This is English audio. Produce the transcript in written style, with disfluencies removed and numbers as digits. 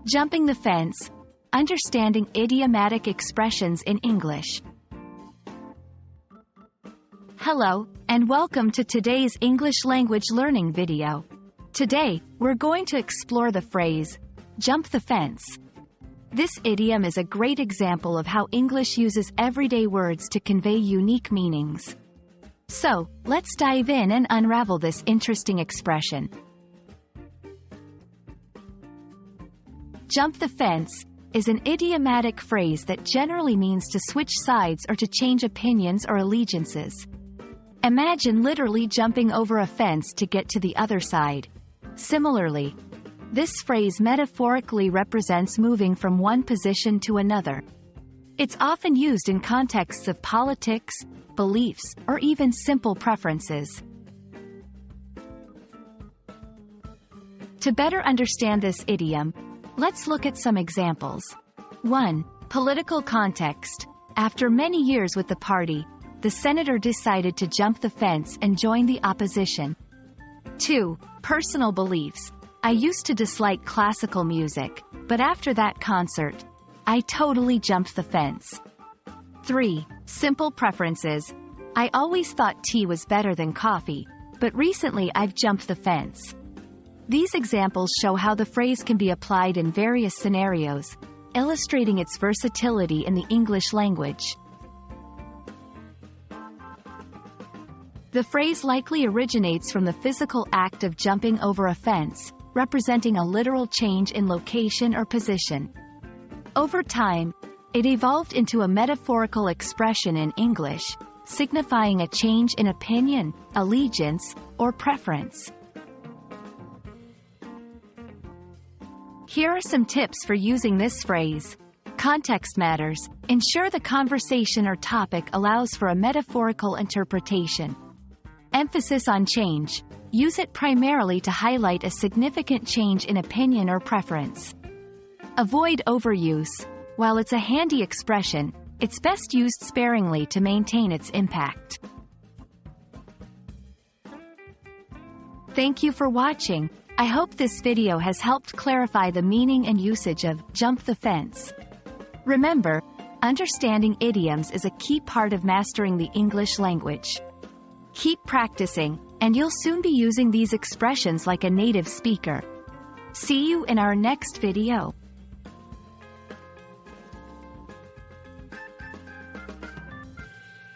Jumping the fence. Understanding idiomatic expressions in English. Hello, and welcome to today's English language learning video. Today, we're going to explore the phrase, jump the fence. This idiom is a great example of how English uses everyday words to convey unique meanings. So, let's dive in and unravel this interesting expression. Jump the fence is an idiomatic phrase that generally means to switch sides or to change opinions or allegiances. Imagine literally jumping over a fence to get to the other side. Similarly, this phrase metaphorically represents moving from one position to another. It's often used in contexts of politics, beliefs, or even simple preferences. To better understand this idiom, let's look at some examples. 1. Political context. After many years with the party, the senator decided to jump the fence and join the opposition. 2. Personal beliefs. I used to dislike classical music, but after that concert, I totally jumped the fence. 3. Simple preferences. I always thought tea was better than coffee, but recently I've jumped the fence. These examples show how the phrase can be applied in various scenarios, illustrating its versatility in the English language. The phrase likely originates from the physical act of jumping over a fence, representing a literal change in location or position. Over time, it evolved into a metaphorical expression in English, signifying a change in opinion, allegiance, or preference. Here are some tips for using this phrase. Context matters. Ensure the conversation or topic allows for a metaphorical interpretation. Emphasis on change. Use it primarily to highlight a significant change in opinion or preference. Avoid overuse. While it's a handy expression, it's best used sparingly to maintain its impact. Thank you for watching. I hope this video has helped clarify the meaning and usage of jump the fence. Remember, understanding idioms is a key part of mastering the English language. Keep practicing, and you'll soon be using these expressions like a native speaker. See you in our next video.